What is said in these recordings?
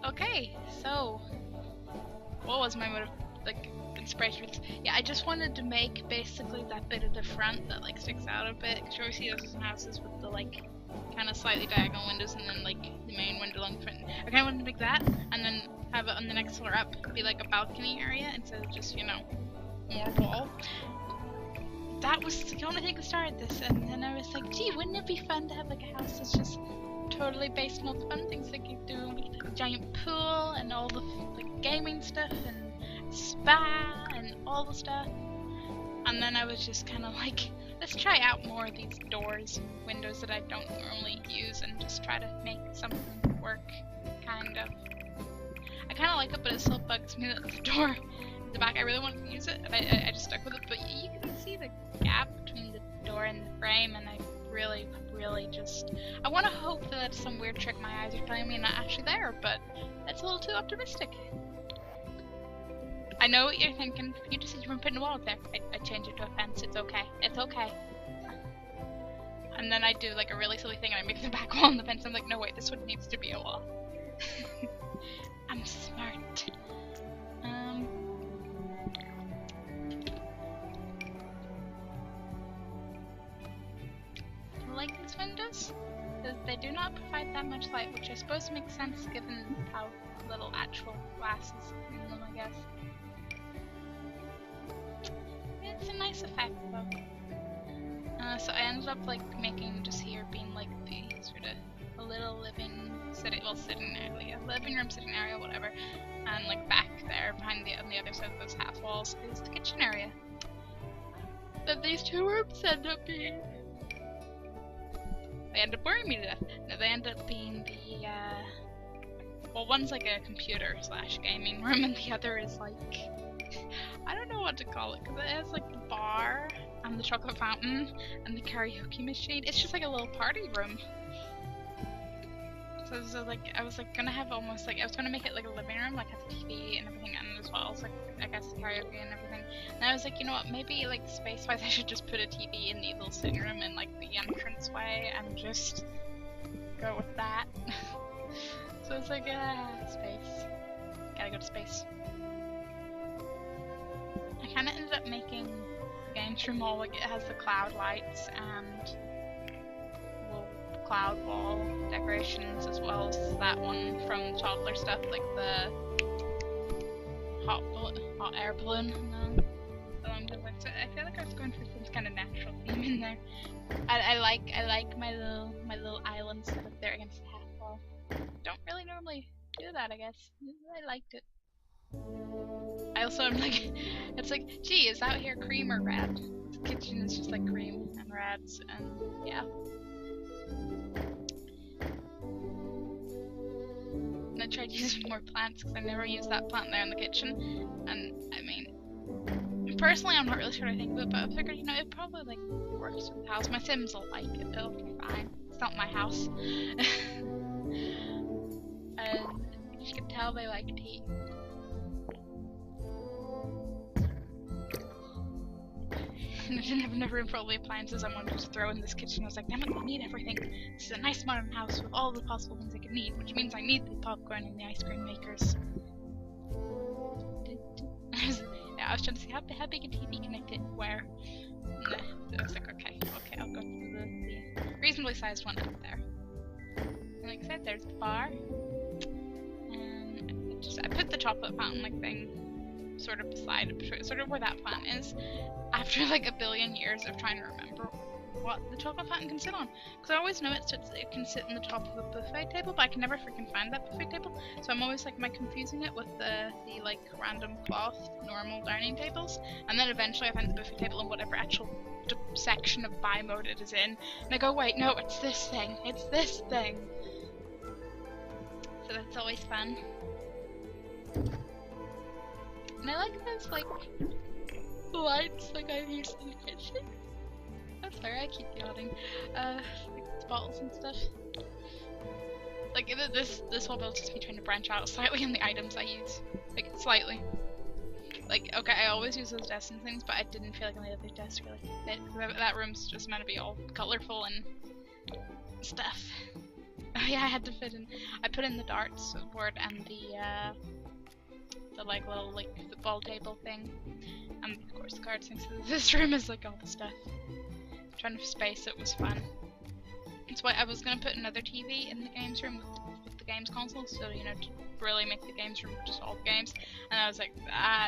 Okay, so what was my motive, like, inspiration for this? Yeah, I just wanted to make basically that bit at the front that like sticks out a bit. Cause you always see those in houses with the like kind of slightly diagonal windows and then like the main window along the front. I kind of wanted to make that and then have it on the next floor up be like a balcony area instead of just, you know, more wall. That was the only thing that started this, and then I was like, gee, wouldn't it be fun to have like a house that's just totally based on all the fun things like you do, like a giant pool and all the like gaming stuff and spa and all the stuff. And then I was just kind of like, let's try out more of these doors and windows that I don't normally use and just try to make something work, kind of. I kind of like it, but it still bugs me that the door at the back, I really wanted to use it, and I just stuck with it, but you can see the gap between the door and the frame, and I really just, I want to hope that that's some weird trick my eyes are telling me not actually there, but that's a little too optimistic. I know what you're thinking. You just said you weren't putting a wall up there. I changed it to a fence. It's okay. It's okay. And then I do like a really silly thing and I make the back wall on the fence. I'm like, no wait, this one needs to be a wall. I'm smart. I like these windows because they do not provide that much light, which I suppose makes sense given how little actual glass is in them, I guess. It's a nice effect though. So I ended up like making just here being like the sort of a little living sitting area, living room, sitting area, whatever, and like back there behind on the other side of those half walls is the kitchen area. But these two rooms end up being, they end up boring me to death. No, they end up being the well, one's like a computer / gaming room, and the other is like, I don't know what to call it, because it has like the bar and the chocolate fountain and the karaoke machine. It's just like a little party room. So like I was like gonna have almost like, I was gonna make it like a living room, like have the TV and everything, and as well as like I guess the karaoke and everything. And I was like, you know what, maybe like space wise I should just put a TV in the little sitting room in like the entrance way and just go with that. So it's like space. Gotta go to space. I kinda ended up making the games room all like it has the cloud lights and cloud wall decorations, as well as that one from toddler stuff, like the hot air balloon. So I feel like I was going for some kind of natural theme in there. I like my little island set up there against the half wall. Don't really normally do that, I guess. I liked it. I also am like, it's like, gee, is out here cream or red? The kitchen is just like cream and reds, and yeah. And I tried using more plants because I never used that plant there in the kitchen. And I mean, personally, I'm not really sure what I think of it, but I figured, you know, it probably like works with the house. My Sims will like it; it'll be fine. It's not my house. And you can tell they like tea. And I didn't have enough room for all the appliances I wanted to throw in this kitchen. I was like, damn it, I need everything. This is a nice modern house with all the possible things I could need, which means I need the popcorn and the ice cream makers. Yeah, I was trying to see how big a TV can I fit where. And I was like, okay, I'll go to the reasonably sized one out there. And like I said, there's the bar. And I put the chocolate fountain like thing sort of beside it, sort of where that plant is, after like a billion years of trying to remember what the chocolate fountain can sit on. Because I always know it can sit on the top of a buffet table, but I can never freaking find that buffet table. So I'm always like, am I confusing it with the like random cloth normal dining tables? And then eventually I find the buffet table in whatever actual section of buy mode it is in. And I go, wait, no, it's this thing. It's this thing. So that's always fun. And I like those like lights like I use in the kitchen. I'm sorry, I keep yawning. Like these bottles and stuff. Like this whole build is me trying to branch out slightly in the items I use. Like slightly. Like okay, I always use those desks and things, but I didn't feel like any other desks really fit. That room's just meant to be all colorful and stuff. Oh yeah, I had to fit in. I put in the darts board and the like little like football table thing, and of course the cards next to this room is like all the stuff. Trying to space it was fun. That's why I was gonna put another TV in the games room with the games console, so you know, to really make the games room just all the games. And I was like,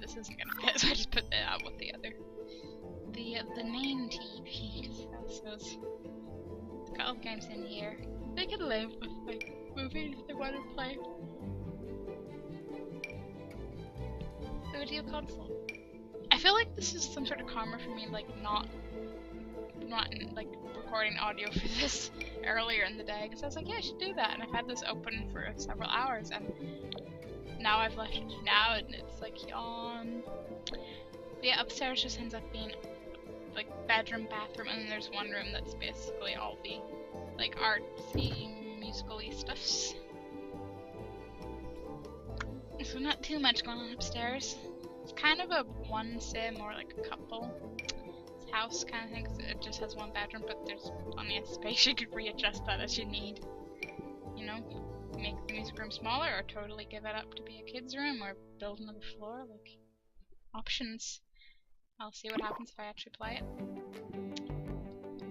this isn't gonna fit, so I just put that out with the other, the main TV. Because those got all the games in here. They could live with like movies if they want to play. The video console. I feel like this is some sort of karma for me, like not like recording audio for this earlier in the day, because I was like, yeah, I should do that, and I've had this open for several hours, and now I've left it now, and it's like yawn. But yeah, upstairs just ends up being like bedroom, bathroom, and then there's one room that's basically all the like artsy, musical-y stuffs. So not too much going on upstairs. It's kind of a one sim or like a couple house kind of thing, 'cause it just has one bedroom, but there's plenty of space. You could readjust that as you need. You know, make the music room smaller, or totally give it up to be a kid's room, or build another floor. Like, options. I'll see what happens if I actually play it.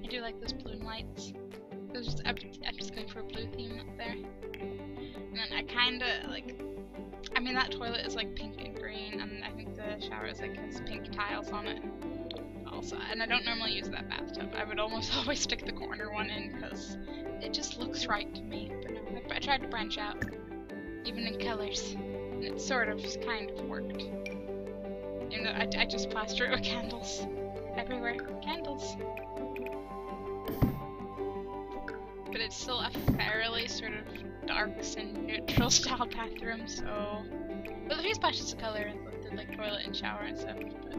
I do like those balloon lights. I'm just going for a blue theme up there. And then I kinda like, I mean that toilet is like pink and green, and I think the shower is like has pink tiles on it. Also, and I don't normally use that bathtub. I would almost always stick the corner one in because it just looks right to me. But no, I tried to branch out, even in colors, and it sort of kind of worked. You know, I just plaster it with candles everywhere. Candles. But it's still a fairly sort of darks and neutral style bathroom, so with a few splashes of color with the like toilet and shower and stuff. But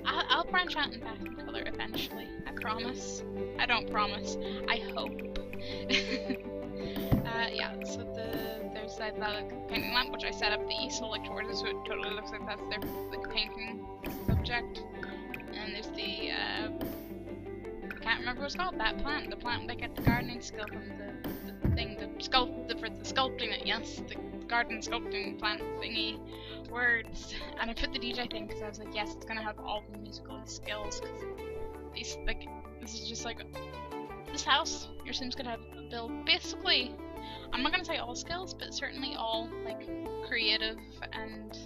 I'll branch out in bathroom color eventually. I promise. I don't promise. I hope. Yeah. So there's that like, painting lamp which I set up the easel like towards it, so it totally looks like that's their like painting subject. And there's the I can't remember what it's called. That plant, the plant they get the gardening skill from the thing, for the sculpting it. Yes, the garden sculpting plant thingy words. And I put the DJ thing because I was like, yes, it's gonna have all the musical skills. Cause these like this is just like this house. Your Sim's gonna have build basically. I'm not gonna say all skills, but certainly all like creative and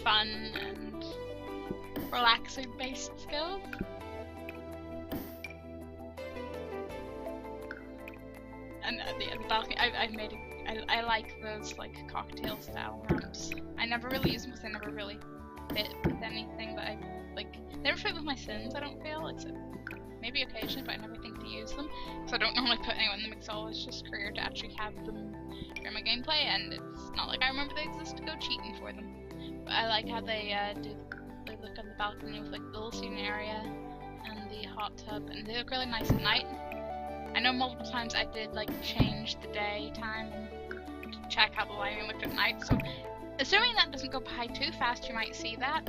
fun and relaxing based skills. And the balcony, I've made it. I like those like cocktail style lamps. I never really use them because they never really fit with anything, but I like never fit with my Sims. I don't feel except maybe occasionally, but I never think to use them. So I don't normally put anyone in them. It's always just career to actually have them during my gameplay, and it's not like I remember they exist to go cheating for them. But I like how they they look on the balcony with like the little seating area and the hot tub, and they look really nice at night. I know multiple times I did like change the daytime to check how the lighting looked at night, so assuming that doesn't go by too fast, you might see that.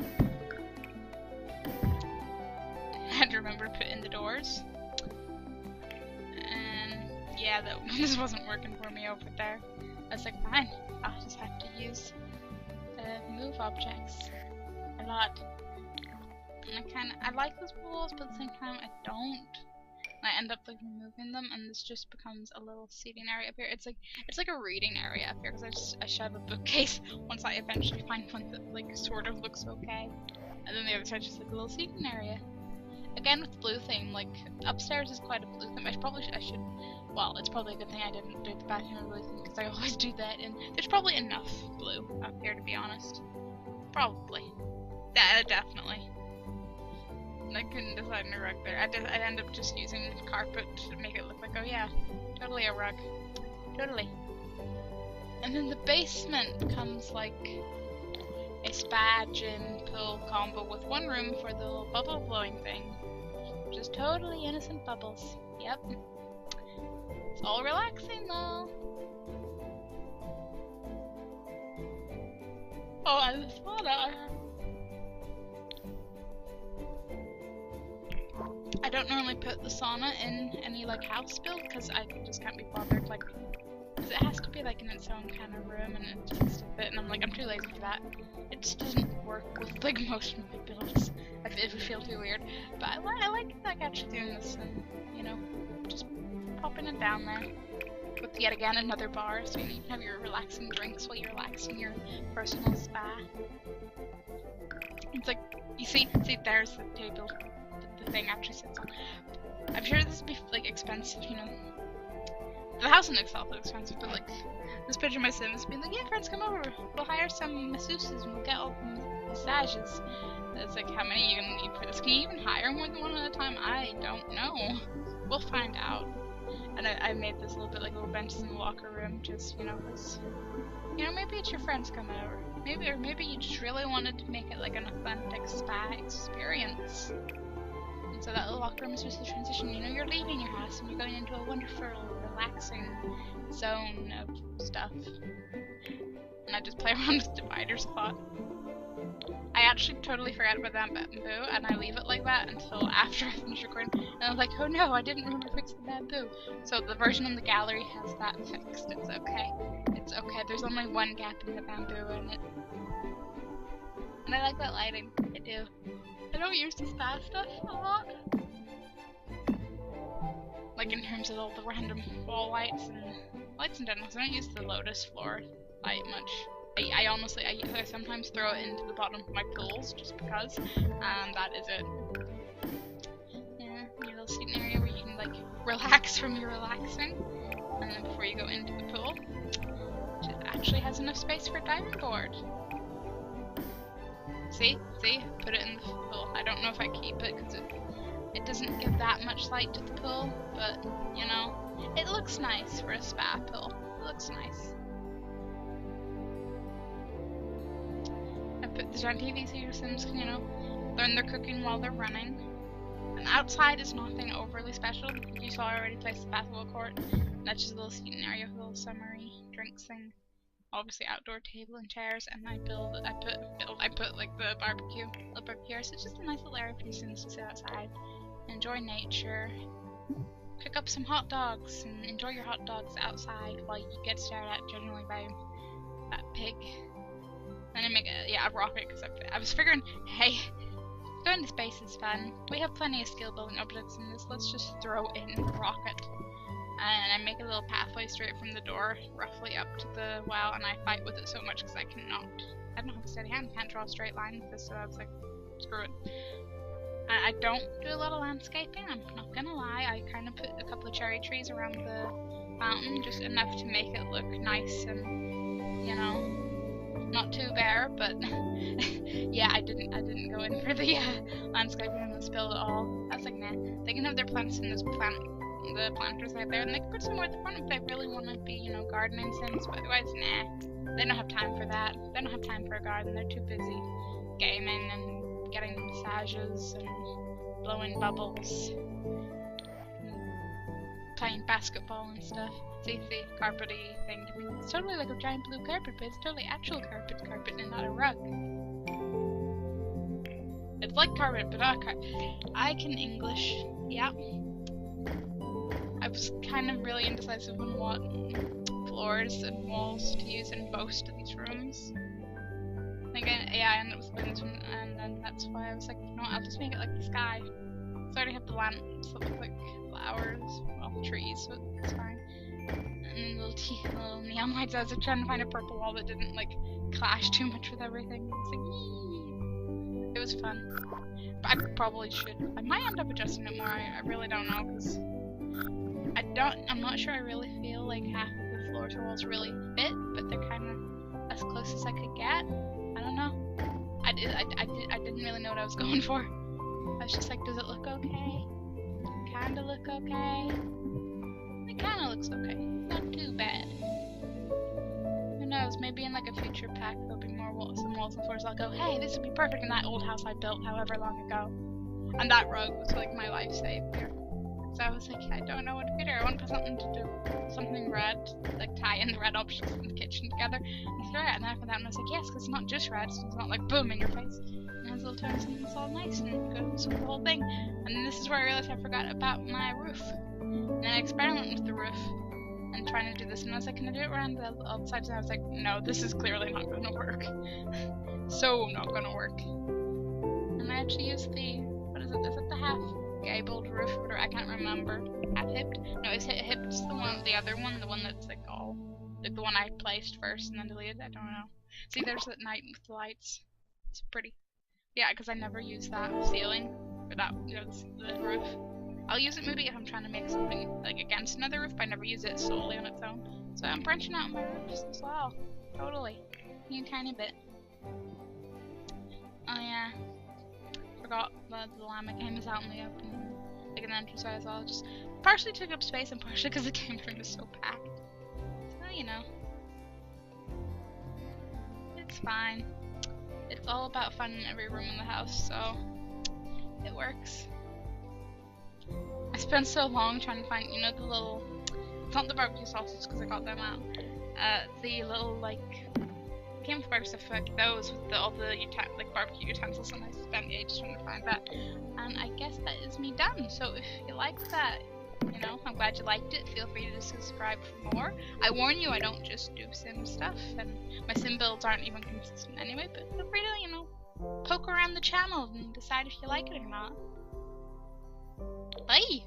I had to remember to put in the doors. And yeah, this wasn't working for me over there. I was like, fine, I'll just have to use move objects a lot. And I like those walls, but at the same time I don't. I end up like removing them, and this just becomes a little seating area up here. It's like a reading area up here because I shove a bookcase once I eventually find one that like sort of looks okay, and then the other side's just like a little seating area. Again with the blue theme, like upstairs is quite a blue theme. I should. Well, it's probably a good thing I didn't do the bathroom blue theme because I always do that, and there's probably enough blue up here to be honest. Probably. Definitely. I couldn't decide on a rug there. I end up just using carpet to make it look like, oh yeah, totally a rug. Totally. And then the basement comes like a spa, gym, pool combo with one room for the little bubble blowing thing. Just totally innocent bubbles. Yep. It's all relaxing though. Oh, and the sauna. I don't normally put the sauna in any like house build because I just can't be bothered. Like, 'cause it has to be like in its own kind of room and it just has to fit. And I'm like, I'm too lazy for that. It just doesn't work with like most of my builds. It would feel too weird. But I like actually doing this and you know, just popping it down there. With yet again another bar, so you can have your relaxing drinks while you're relaxing your personal spa. It's like, you see, there's the table the thing actually sits on. I'm sure this would be like expensive, you know. The house in itself is expensive, but like this picture of my Sims being like, yeah, friends, come over. We'll hire some masseuses and we'll get all the massages. It's like, how many are you gonna need for this? Can you even hire more than one at a time? I don't know. We'll find out. And I made this little bit like little benches in the locker room, just you know, cause you know maybe it's your friends coming over, maybe you just really wanted to make it like an authentic spa experience. And so that little locker room is just the transition. You know, you're leaving your house and you're going into a wonderful, relaxing zone of stuff. And I just play around with dividers a lot. I actually totally forgot about that bamboo, and I leave it like that until after I finish recording. And I was like, oh no, I didn't remember to fix the bamboo. So the version in the gallery has that fixed. It's okay. It's okay. There's only one gap in the bamboo in it. And I like that lighting. I do. I don't use the spa stuff a lot. Like in terms of all the random wall lights and lights in general. So I don't use the lotus floor light much. I honestly, I sometimes throw it into the bottom of my pools just because, and that is it. Yeah, your little seating area where you can like relax from your relaxing, and then before you go into the pool, which actually has enough space for a diving board. See, put it in the pool. I don't know if I keep it because it doesn't give that much light to the pool, but you know, it looks nice for a spa pool. It looks nice. Put the giant TV so your Sims can, you know, learn their cooking while they're running. And outside is nothing overly special. You saw I already placed the basketball court. That's just a little seating area with a little summery drinks thing. Obviously outdoor table and chairs, and I put like the barbecue, little barbecue area. So it's just a nice little area for your Sims to sit outside, enjoy nature, cook up some hot dogs, and enjoy your hot dogs outside while you get stared at generally by that pig. And I make a rocket because I was figuring, hey, going to space is fun. We have plenty of skill building objects in this. Let's just throw in a rocket. And I make a little pathway straight from the door, roughly up to the well, and I fight with it so much because I don't have a steady hand, can't draw a straight line with this, so I was like, screw it. I don't do a lot of landscaping, I'm not gonna lie. I kind of put a couple of cherry trees around the fountain, just enough to make it look nice and, you know, not too bare, but yeah, I didn't go in for the landscaping in this build at all. I was like, nah, they can have their plants in the planters right there, and they can put some more at the front if they really want to be, you know, gardening Sims, but otherwise, nah, they don't have time for that. They don't have time for a garden, they're too busy gaming and getting massages and blowing bubbles and playing basketball and stuff. See, carpety thing. It's totally like a giant blue carpet, but it's totally actual carpet and not a rug. It's like carpet, but not carpet. I can English, yeah. I was kind of really indecisive on what floors and walls to use in most of these rooms. Again, I ended up with this one, and then that's why I was like, you know what, I'll just make it like the sky. So I already have the lamps that look like flowers, well, trees, so it's fine. And little neon lights. I was trying to find a purple wall that didn't like clash too much with everything. It's like, yee. It was fun. But I probably should. I might end up adjusting it more. I really don't know because I'm not sure I really feel like half of the floors or walls really fit, but they're kind of as close as I could get. I don't know. I didn't really know what I was going for. I was just like, does it look okay? Kinda look okay. It kinda looks okay. Not too bad. Who knows, maybe in like a future pack there'll be more some walls and floors. I'll go, hey, this would be perfect in that old house I built however long ago. And that rug was like my life savior. So I was like, I don't know what to do. I want to put something to do, something red, like tie in the red objects in the kitchen together. And I threw it, and after that I was like, yes, because it's not just red, so it's not like boom in your face. it has little turns and it's all nice and goes with the whole thing. And then this is where I realized I forgot about my roof. And then I experimented with the roof and trying to do this, and I was like, can I do it around the outside? And I was like, no, this is clearly not going to work. So not going to work. And I actually used the, what is it? Is it the half gabled roof? Or I can't remember. Half hipped? No, it's hipped. It's the other one, the one that's like all, like the one I placed first and then deleted. I don't know. See, there's that night with the lights. It's pretty. Yeah, because I never use that ceiling or that, you know, the roof. I'll use it maybe if I'm trying to make something like against another roof, but I never use it solely on its own. So I'm branching out my roofs as well. Totally. A tiny bit. Oh yeah. Forgot the llama came is out in the open, like an entrance as well. Just partially took up space and partially because the game room is so packed. So you know. It's fine. It's all about fun in every room in the house, so it works. I spent so long trying to find, you know, the little, it's not the barbecue sauces because I got them out, the little, like, campfire stuff like those with all the like barbecue utensils, and I spent ages trying to find that. And I guess that is me done. So if you liked that, you know, I'm glad you liked it. Feel free to subscribe for more. I warn you, I don't just do sim stuff, and my sim builds aren't even consistent anyway, but feel free to, you know, poke around the channel and decide if you like it or not. Bye!